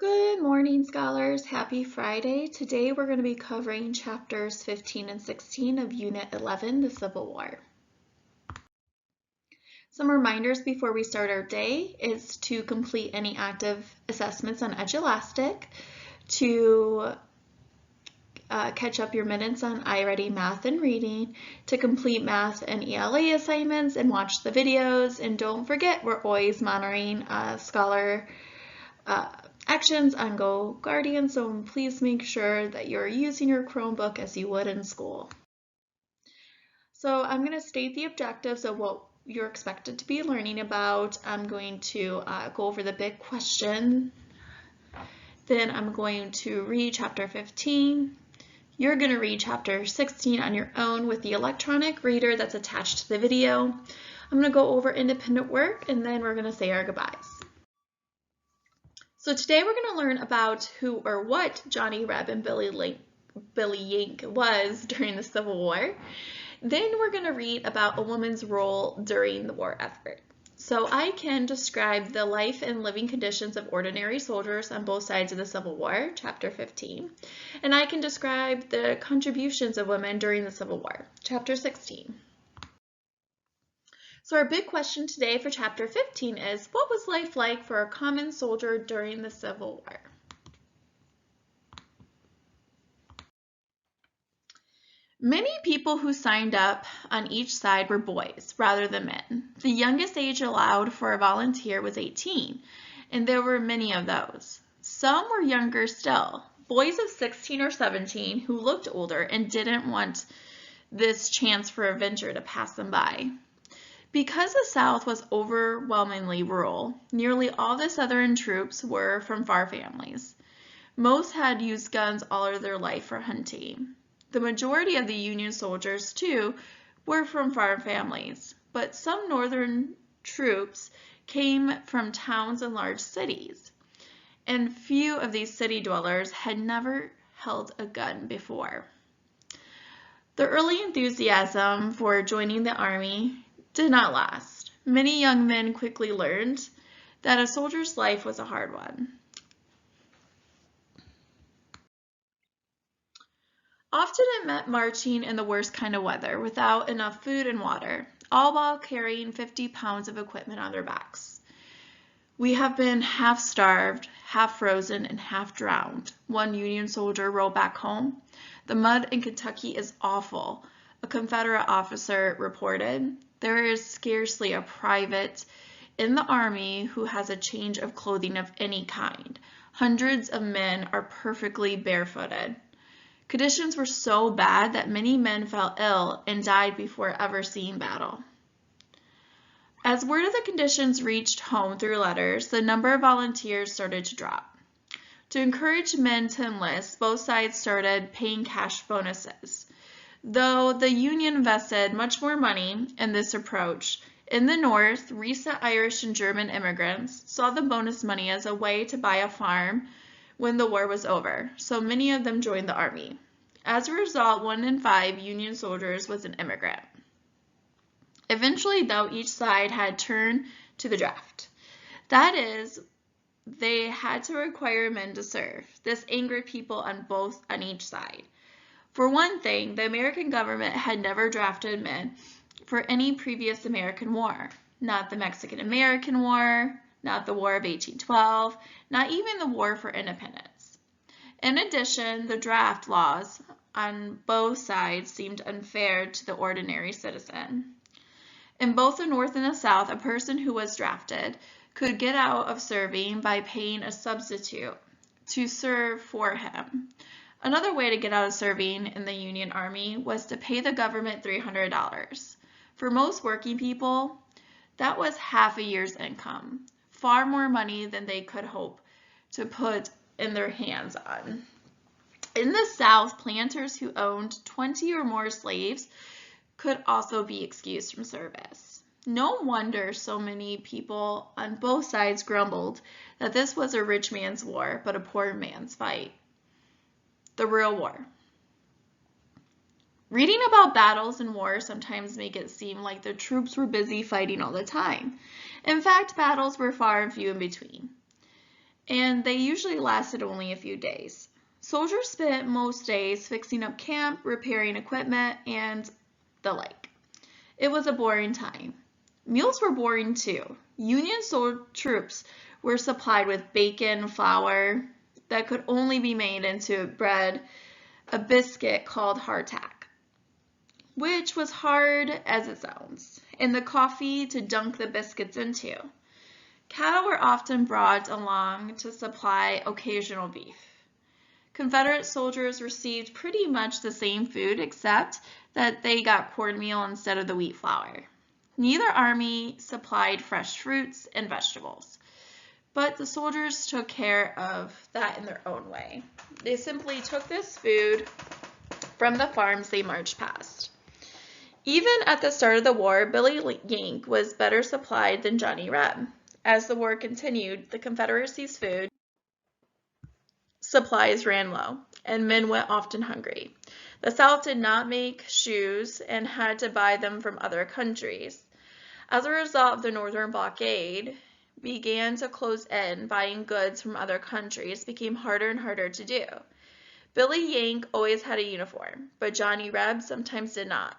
Good morning, scholars. Happy Friday. Today we're going to be covering chapters 15 and 16 of Unit 11, the Civil War. Some reminders before we start our day is to complete any active assessments on Edulastic, to catch up your minutes on iReady math and reading, to complete math and ELA assignments and watch the videos, and don't forget we're always monitoring scholar actions on Go Guardian, so please make sure that you're using your Chromebook as you would in school. So I'm going to state the objectives of what you're expected to be learning about. I'm going to go over the big question. Then I'm going to read chapter 15. You're going to read chapter 16 on your own with the electronic reader that's attached to the video. I'm going to go over independent work, and then we're going to say our goodbyes. So today we're going to learn about who or what Johnny Reb and Billy Yank was during the Civil War. Then we're going to read about a woman's role during the war effort. So I can describe the life and living conditions of ordinary soldiers on both sides of the Civil War, chapter 15. And I can describe the contributions of women during the Civil War, chapter 16. So our big question today for chapter 15 is, what was life like for a common soldier during the Civil War? Many people who signed up on each side were boys rather than men. The youngest age allowed for a volunteer was 18, and there were many of those. Some were younger still, boys of 16 or 17 who looked older and didn't want this chance for adventure to pass them by. Because the South was overwhelmingly rural, nearly all the Southern troops were from far families. Most had used guns all of their life for hunting. The majority of the Union soldiers, too, were from farm families, but some Northern troops came from towns and large cities, and few of these city dwellers had never held a gun before. The early enthusiasm for joining the army did not last. Many young men quickly learned that a soldier's life was a hard one. Often it meant marching in the worst kind of weather without enough food and water, all while carrying 50 pounds of equipment on their backs. "We have been half starved, half frozen, and half drowned," one Union soldier wrote back home. "The mud in Kentucky is awful," a Confederate officer reported. "There is scarcely a private in the Army who has a change of clothing of any kind. Hundreds of men are perfectly barefooted." Conditions were so bad that many men fell ill and died before ever seeing battle. As word of the conditions reached home through letters, the number of volunteers started to drop. To encourage men to enlist, both sides started paying cash bonuses. Though the Union invested much more money in this approach, in the North, recent Irish and German immigrants saw the bonus money as a way to buy a farm when the war was over, so many of them joined the army. As a result, 1 in 5 Union soldiers was an immigrant. Eventually, though, each side had turned to the draft. That is, they had to require men to serve. This angered people on each side. For one thing, the American government had never drafted men for any previous American war. Not the Mexican-American War, not the War of 1812, not even the War for Independence. In addition, the draft laws on both sides seemed unfair to the ordinary citizen. In both the North and the South, a person who was drafted could get out of serving by paying a substitute to serve for him. Another way to get out of serving in the Union Army was to pay the government $300. For most working people, that was half a year's income, far more money than they could hope to put in their hands on. In the South, planters who owned 20 or more slaves could also be excused from service. No wonder so many people on both sides grumbled that this was a rich man's war, but a poor man's fight. The real war. Reading about battles and wars sometimes make it seem like the troops were busy fighting all the time. In fact, battles were far and few in between. and they usually lasted only a few days. Soldiers spent most days fixing up camp, repairing equipment, and the like. It was a boring time. Meals were boring too. Union troops were supplied with bacon, flour that could only be made into bread, a biscuit called hardtack, which was hard as it sounds, and the coffee to dunk the biscuits into. Cattle were often brought along to supply occasional beef. Confederate soldiers received pretty much the same food except that they got cornmeal instead of the wheat flour. Neither army supplied fresh fruits and vegetables, but the soldiers took care of that in their own way. They simply took this food from the farms they marched past. Even at the start of the war, Billy Yank was better supplied than Johnny Reb. As the war continued, the Confederacy's food supplies ran low, and men went often hungry. The South did not make shoes and had to buy them from other countries. As a result, the Northern blockade began to close in. Buying goods from other countries became harder and harder to do. Billy Yank always had a uniform, but Johnny Reb sometimes did not.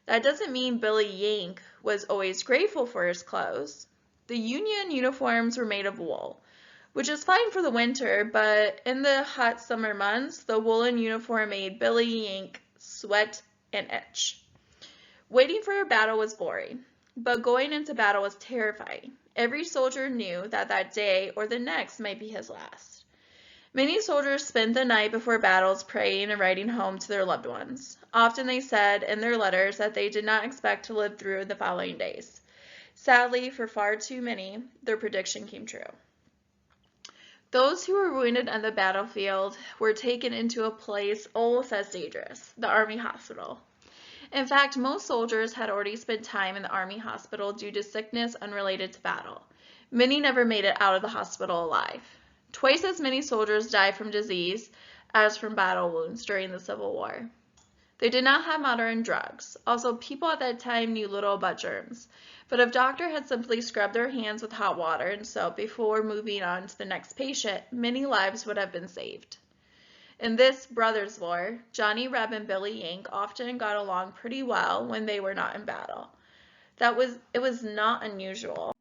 That doesn't mean Billy Yank was always grateful for his clothes. The Union uniforms were made of wool, which is fine for the winter, but in the hot summer months, the woolen uniform made Billy Yank sweat and itch. Waiting for a battle was boring, but going into battle was terrifying. Every soldier knew that that day or the next might be his last. Many soldiers spent the night before battles praying and writing home to their loved ones. Often they said in their letters that they did not expect to live through the following days. Sadly, for far too many, their prediction came true. Those who were wounded on the battlefield were taken into a place almost as dangerous, the Army Hospital. In fact, most soldiers had already spent time in the Army Hospital due to sickness unrelated to battle. Many never made it out of the hospital alive. Twice as many soldiers died from disease as from battle wounds during the Civil War. They did not have modern drugs. Also, people at that time knew little about germs. But if a doctor had simply scrubbed their hands with hot water and soap before moving on to the next patient, many lives would have been saved. In this brothers' war, Johnny Reb and Billy Yank often got along pretty well when they were not in battle. It was not unusual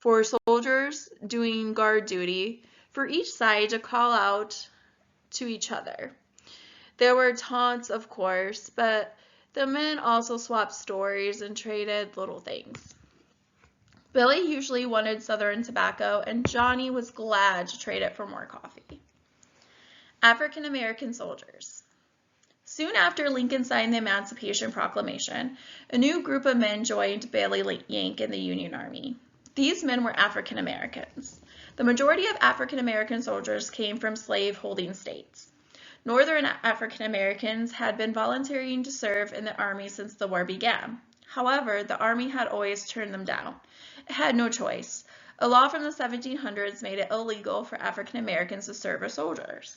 for soldiers doing guard duty for each side to call out to each other. There were taunts, of course, but the men also swapped stories and traded little things. Billy usually wanted Southern tobacco, and Johnny was glad to trade it for more coffee. African American soldiers. Soon after Lincoln signed the Emancipation Proclamation, a new group of men joined Billy Yank in the Union Army. These men were African Americans. The majority of African American soldiers came from slave-holding states. Northern African Americans had been volunteering to serve in the Army since the war began. However, the Army had always turned them down. It had no choice. A law from the 1700s made it illegal for African Americans to serve as soldiers.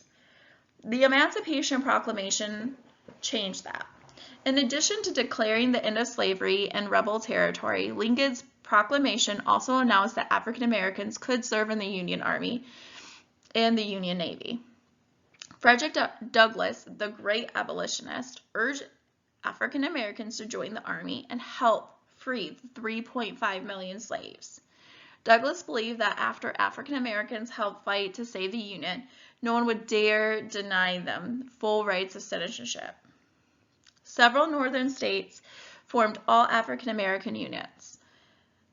The Emancipation Proclamation changed that. In addition to declaring the end of slavery and rebel territory, Lincoln's proclamation also announced that African Americans could serve in the Union Army and the Union Navy. Frederick Douglass, the great abolitionist, urged African Americans to join the Army and help free 3.5 million slaves. Douglass believed that after African Americans helped fight to save the Union, no one would dare deny them full rights of citizenship. Several northern states formed all African American units.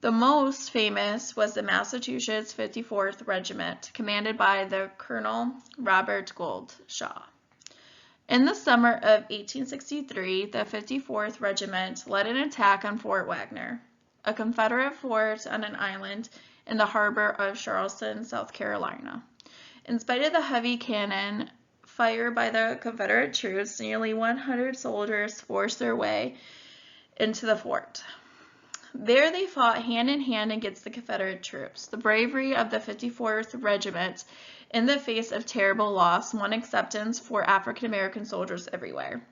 The most famous was the Massachusetts 54th Regiment, commanded by the Colonel Robert Gould Shaw. In the summer of 1863, the 54th Regiment led an attack on Fort Wagner, a Confederate fort on an island in the harbor of Charleston, South Carolina. In spite of the heavy cannon fire by the Confederate troops, nearly 100 soldiers forced their way into the fort. There they fought hand in hand against the Confederate troops. The bravery of the 54th Regiment in the face of terrible loss won acceptance for African American soldiers everywhere.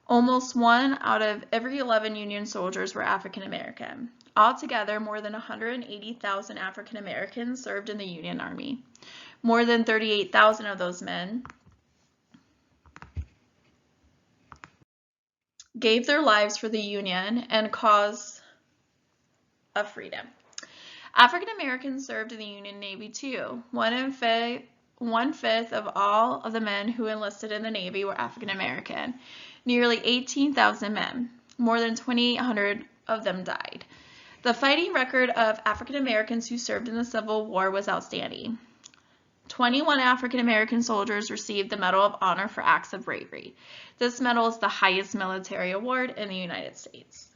Almost 1 out of every 11 Union soldiers were African American. Altogether, more than 180,000 African Americans served in the Union Army. More than 38,000 of those men gave their lives for the Union and cause of freedom. African Americans served in the Union Navy too. One-fifth of all of the men who enlisted in the Navy were African American. Nearly 18,000 men. More than 2,800 of them died. The fighting record of African Americans who served in the Civil War was outstanding. 21 African American soldiers received the Medal of Honor for acts of bravery. This medal is the highest military award in the United States.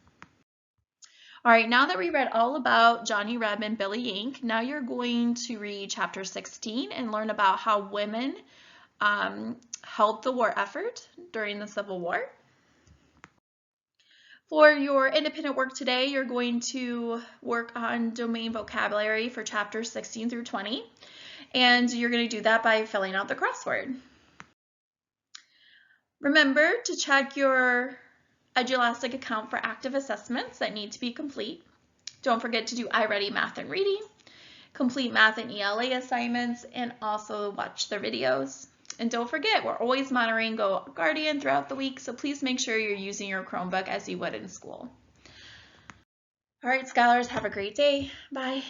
All right, now that we read all about Johnny Reb and Billy Yank, now you're going to read chapter 16 and learn about how women helped the war effort during the Civil War. For your independent work today, you're going to work on domain vocabulary for chapters 16 through 20, and you're going to do that by filling out the crossword. Remember to check your Edulastic account for active assessments that need to be complete. Don't forget to do iReady Math and Reading, complete math and ELA assignments, and also watch their videos. And don't forget, we're always monitoring Go Guardian throughout the week, so please make sure you're using your Chromebook as you would in school. All right, scholars, have a great day. Bye.